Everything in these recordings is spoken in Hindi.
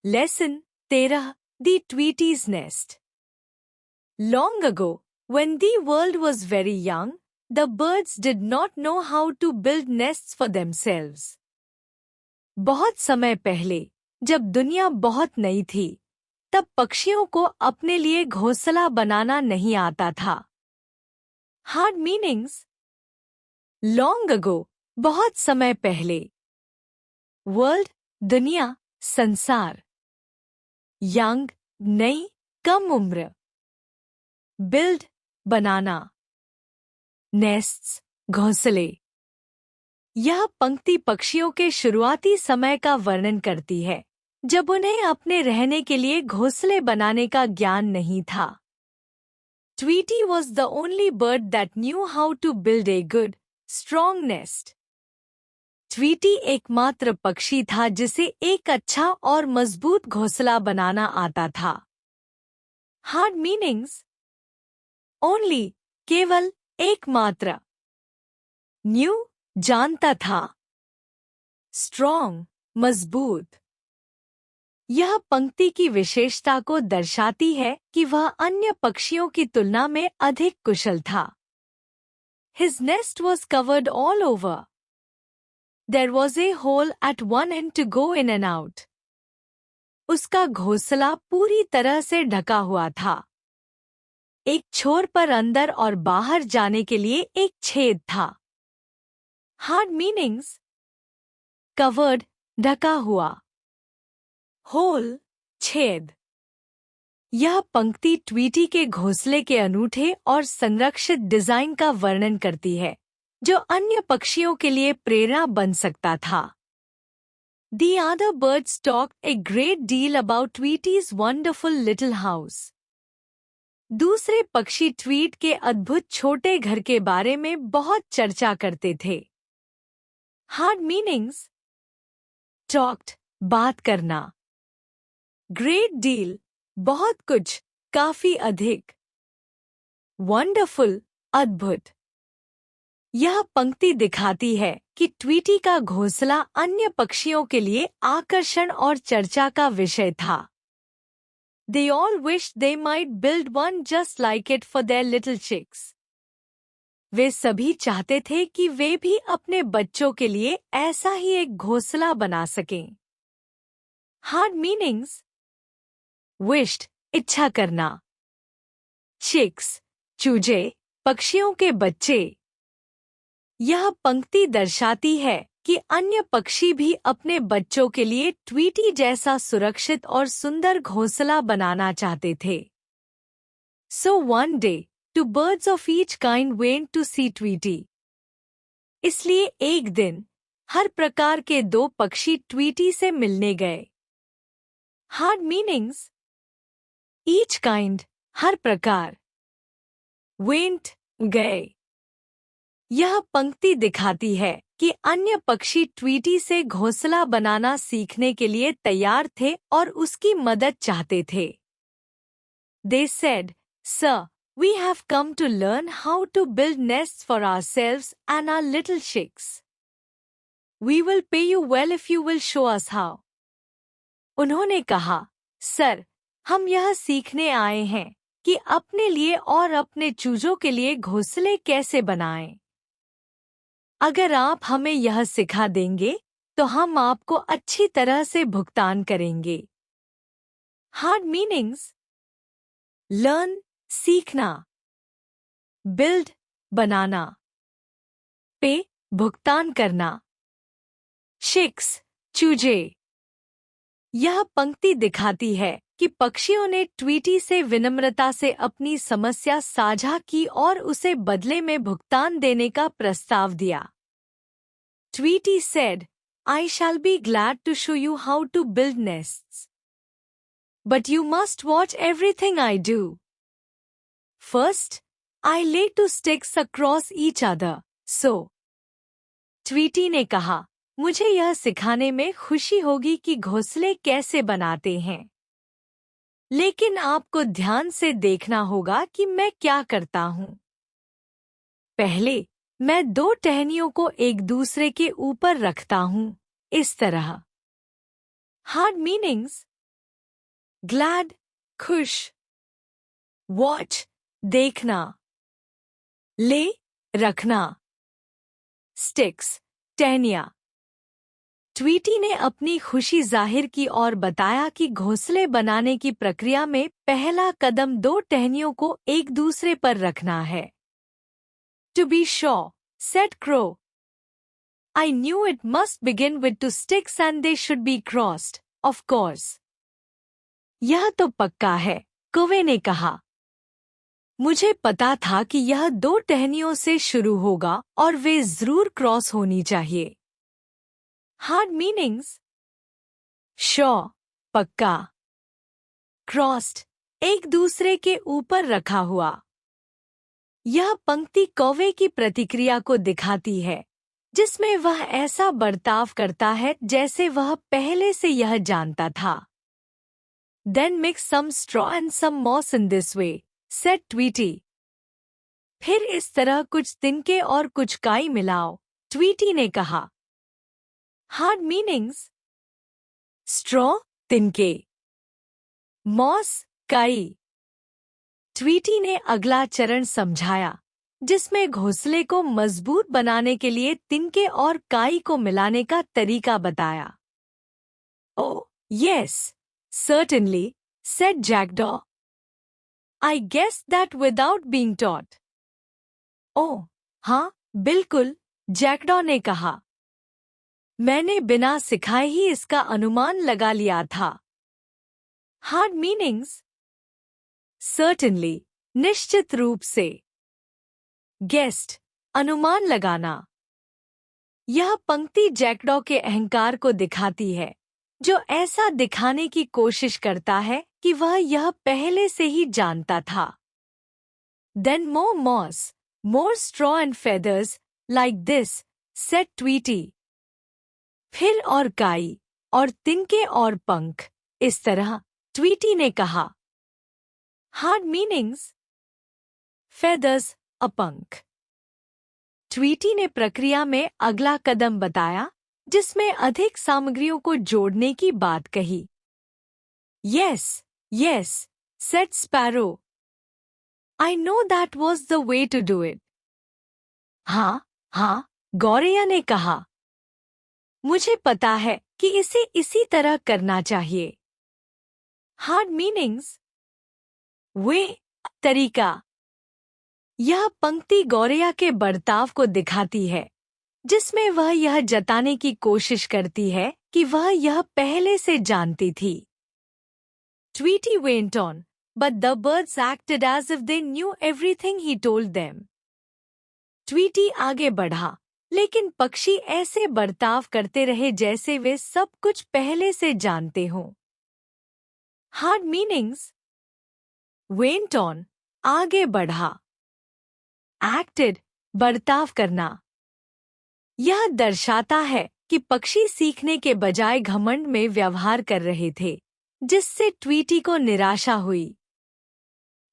Lesson 13. The Tweety's Nest. Long ago, when the world was very young, the birds did not know how to build nests for themselves. बहुत समय पहले, जब दुनिया बहुत नई थी, तब पक्षियों को अपने लिए घोंसला बनाना नहीं आता था. Hard meanings. Long ago, बहुत समय पहले. World, दुनिया, संसार. Young, नई, कम उम्र. Build, बनाना. Nests, घोंसले. यह पंक्ति पक्षियों के शुरुआती समय का वर्णन करती है, जब उन्हें अपने रहने के लिए घोंसले बनाने का ज्ञान नहीं था. Tweety was the only bird that knew how to build a good, strong nest. Tweety एकमात्र पक्षी था जिसे एक अच्छा और मजबूत घोंसला बनाना आता था. Hard meanings. ओनली, केवल, एकमात्र. न्यू, जानता था. स्ट्रॉन्ग, मजबूत. यह पंक्ति की विशेषता को दर्शाती है कि वह अन्य पक्षियों की तुलना में अधिक कुशल था. His nest was covered all over. There was a hole at one end to go in and out. उसका घोंसला पूरी तरह से ढका हुआ था. एक छोर पर अंदर और बाहर जाने के लिए एक छेद था. Hard meanings. कवर्ड, ढका हुआ. होल, छेद. यह पंक्ति ट्वीटी के घोंसले के अनूठे और संरक्षित डिजाइन का वर्णन करती है, जो अन्य पक्षियों के लिए प्रेरणा बन सकता था. The other birds talked a great deal about Tweety's wonderful little house. दूसरे पक्षी ट्वीट के अद्भुत छोटे घर के बारे में बहुत चर्चा करते थे. Hard meanings. टॉक्ड, बात करना. ग्रेट डील, बहुत कुछ, काफी अधिक. वंडरफुल, अद्भुत. यह पंक्ति दिखाती है कि ट्वीटी का घोंसला अन्य पक्षियों के लिए आकर्षण और चर्चा का विषय था. They all wished they might build one just like it for their little chicks. वे सभी चाहते थे कि वे भी अपने बच्चों के लिए ऐसा ही एक घोंसला बना सकें. Hard meanings. wished, इच्छा करना. चिक्स, चूजे, पक्षियों के बच्चे. यह पंक्ति दर्शाती है कि अन्य पक्षी भी अपने बच्चों के लिए ट्वीटी जैसा सुरक्षित और सुंदर घोंसला बनाना चाहते थे. So one day, two birds of each kind went to see Tweety. इसलिए एक दिन, हर प्रकार के दो पक्षी ट्वीटी से मिलने गए. Hard meanings. Each kind, हर प्रकार. Went, गए. यह पंक्ति दिखाती है कि अन्य पक्षी ट्वीटी से घोंसला बनाना सीखने के लिए तैयार थे और उसकी मदद चाहते थे. They said, "Sir, we have come to learn how to build nests for ourselves and our little chicks. We will pay you well if you will show us how." उन्होंने कहा, सर, हम यह सीखने आए हैं कि अपने लिए और अपने चूजों के लिए घोंसले कैसे बनाएं. अगर आप हमें यह सिखा देंगे, तो हम आपको अच्छी तरह से भुगतान करेंगे. Hard meanings. लर्न, सीखना. बिल्ड, बनाना. पे, भुगतान करना. चिक्स, चूजे. यह पंक्ति दिखाती है कि पक्षियों ने ट्वीटी से विनम्रता से अपनी समस्या साझा की और उसे बदले में भुगतान देने का प्रस्ताव दिया. Tweety said, "I shall be glad to show you how to build nests. But you must watch everything I do. First, I lay two sticks across each other, so." Tweety ने कहा, मुझे यह सिखाने में खुशी होगी कि घोंसले कैसे बनाते हैं. लेकिन आपको ध्यान से देखना होगा कि मैं क्या करता हूँ. पहले, मैं दो टहनियों को एक दूसरे के ऊपर रखता हूँ, इस तरह. Hard meanings. glad, खुश, watch, देखना, ले, रखना, sticks, टहनियाँ। ट्वीटी ने अपनी खुशी जाहिर की और बताया कि घोंसले बनाने की प्रक्रिया में पहला कदम 2 टहनियों को एक दूसरे पर रखना है। To be sure, said Crow. I knew it must begin with 2 sticks and they should be crossed, of course. यह तो पक्का है, कौवे ने कहा। मुझे पता था कि यह 2 टहनियों से शुरू होगा और वे जरूर क्रॉस होनी चाहिए। Hard meanings. Sure, पक्का। Crossed, एक दूसरे के ऊपर रखा हुआ। यह पंक्ति कौवे की प्रतिक्रिया को दिखाती है, जिसमें वह ऐसा बर्ताव करता है जैसे वह पहले से यह जानता था। Then mix some straw and some moss in this way, said Tweety. फिर इस तरह कुछ तिनके और कुछ काई मिलाओ, ट्वीटी ने कहा। Hard meanings. Straw, तिनके, moss, काई। ट्वीटी ने अगला चरण समझाया, जिसमें घोंसले को मजबूत बनाने के लिए तिनके और काई को मिलाने का तरीका बताया। Oh, yes, certainly, said Jackdaw. I guessed that without being taught. Oh, हाँ, बिल्कुल, जैकडॉ ने कहा। मैंने बिना सिखाए ही इसका अनुमान लगा लिया था। Hard meanings. Certainly, निश्चित रूप से। Guessed, अनुमान लगाना। यह पंक्ति जैकडॉ के अहंकार को दिखाती है, जो ऐसा दिखाने की कोशिश करता है कि वह यह पहले से ही जानता था। Then more moss, more straw and feathers, like this, said Tweety. फिर और काई, और तिनके और पंख, इस तरह, ट्वीटी ने कहा। Hard meanings. Feathers, a पंख। ट्वीटी ने प्रक्रिया में अगला कदम बताया, जिसमें अधिक सामग्रियों को जोड़ने की बात कही। Yes, yes, said Sparrow. I know that was the way to do it. हाँ, हाँ, गौरैया ने कहा। मुझे पता है कि इसे इसी तरह करना चाहिए। Hard meanings. वे, तरीका। यह पंक्ति गौरैया के बर्ताव को दिखाती है, जिसमें वह यह जताने की कोशिश करती है कि वह यह पहले से जानती थी। Tweety went on, but the birds acted as if they knew everything he told them. Tweety आगे बढ़ा, लेकिन पक्षी ऐसे बर्ताव करते रहे जैसे वे सब कुछ पहले से जानते हों। Hard meanings. Went on, आगे बढ़ा। Acted, बर्ताव करना। यह दर्शाता है कि पक्षी सीखने के बजाय घमंड में व्यवहार कर रहे थे, जिससे ट्वीटी को निराशा हुई।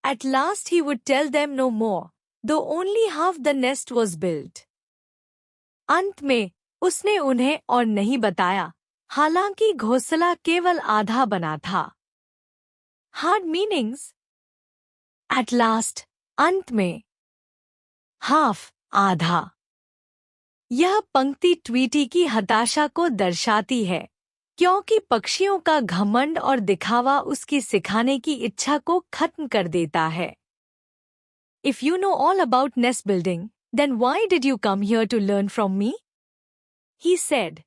At last he would tell them no more, though only half the nest was built. अंत में उसने उन्हें और नहीं बताया, हालांकि घोंसला केवल आधा बना था। Hard meanings. At last, अंत में। Half, आधा। यह पंक्ति ट्वीटी की हताशा को दर्शाती है, क्योंकि पक्षियों का घमंड और दिखावा उसकी सिखाने की इच्छा को खत्म कर देता है। If you know all about nest building, then why did you come here to learn from me? He said.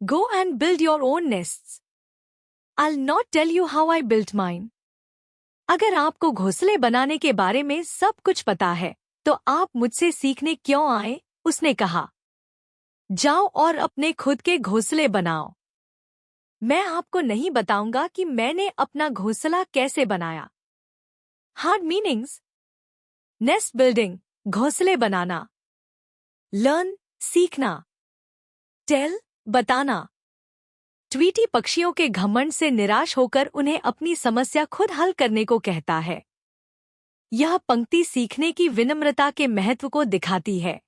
Go and build your own nests. I'll not tell you how I built mine. अगर आपको घोंसले बनाने के बारे में सब कुछ पता है, तो आप मुझसे सीखने क्यों आए? उसने कहा। जाओ और अपने खुद के घोंसले बनाओ। मैं आपको नहीं बताऊंगा कि मैंने अपना घोंसला कैसे बनाया। Hard meanings. Nest building, घोंसले बनाना। Learn, सीखना। Tell, बताना। ट्वीटी पक्षियों के घमंड से निराश होकर उन्हें अपनी समस्या खुद हल करने को कहता है। यह पंक्ति सीखने की विनम्रता के महत्व को दिखाती है।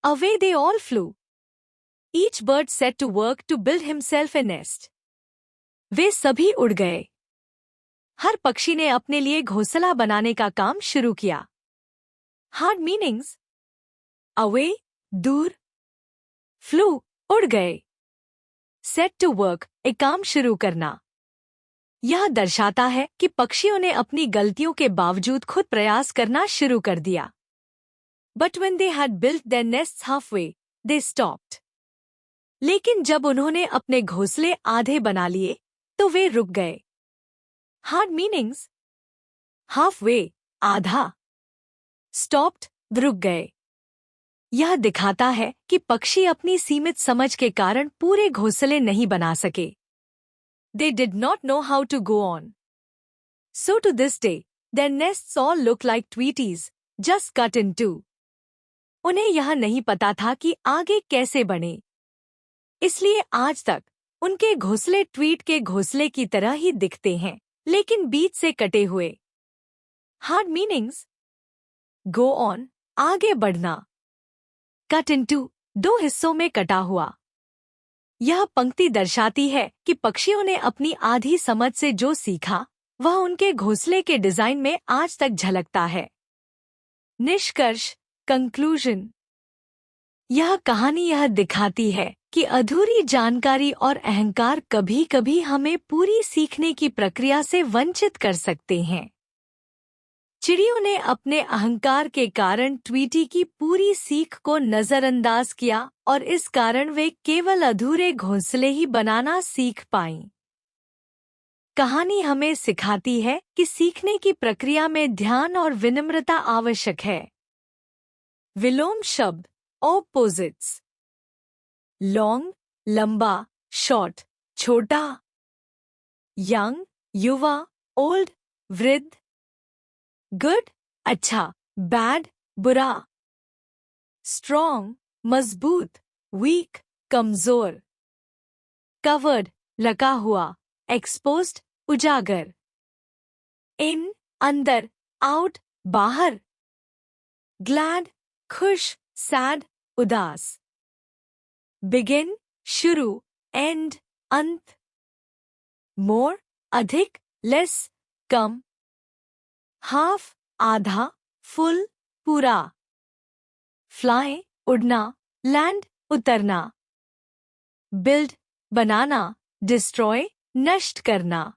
Away they all flew. Each bird set to work to build himself a nest. वे सभी उड़ गए हर पक्षी ने अपने लिए घोंसला बनाने का काम शुरू किया। हार्ड मीनिंग्स: अवे, दूर, फ्लू, उड़ गए, सेट टू वर्क, एक काम शुरू करना। यह दर्शाता है कि पक्षियों ने अपनी गलतियों के बावजूद खुद प्रयास करना शुरू कर दिया। But when they had built their nests halfway, they stopped. लेकिन जब उन्होंने अपने घोंसले आधे बना लिए तो वे रुक गए। हार्ड मीनिंग्स: हाफ वे, आधा, स्टॉप्ड, रुक गए। यह दिखाता है कि पक्षी अपनी सीमित समझ के कारण पूरे घोंसले नहीं बना सके। They did not know how to go on. So to this day, their nests all look like Tweeties, just cut in two. उन्हें यह नहीं पता था कि आगे कैसे बने, इसलिए आज तक उनके घोंसले ट्वीट के घोंसले की तरह ही दिखते हैं, लेकिन बीच से कटे हुए। हार्ड मीनिंग्स: गो ऑन, आगे बढ़ना, कट इनटू, दो हिस्सों में कटा हुआ। यह पंक्ति दर्शाती है कि पक्षियों ने अपनी आधी समझ से जो सीखा वह उनके घोंसले के डिजाइन में आज तक झलकता है। निष्कर्ष, कंक्लूजन: यह कहानी यह दिखाती है कि अधूरी जानकारी और अहंकार कभी-कभी हमें पूरी सीखने की प्रक्रिया से वंचित कर सकते हैं। चिड़ियों ने अपने अहंकार के कारण ट्वीटी की पूरी सीख को नजरअंदाज किया और इस कारण वे केवल अधूरे घोंसले ही बनाना सीख पाईं। कहानी हमें सिखाती है कि सीखने की प्रक्रिया में ध्यान और विनम्रता आवश्यक है। विलोम शब्द: ऑपोजिट्स। लॉन्ग, लंबा, शॉर्ट, छोटा। यंग, युवा, ओल्ड, वृद्ध। गुड, अच्छा, बैड, बुरा। स्ट्रॉन्ग, मजबूत, वीक, कमजोर। कवर्ड, लगा हुआ, एक्सपोज्ड, उजागर। इन, अंदर, आउट, बाहर। ग्लैड, खुश, सैड, उदास। बिगिन, शुरू, एंड, अंत। मोर, अधिक, लेस, कम। हाफ, आधा, फुल, पूरा। फ्लाई, उड़ना, लैंड, उतरना। बिल्ड, बनाना, डिस्ट्रॉय, नष्ट करना।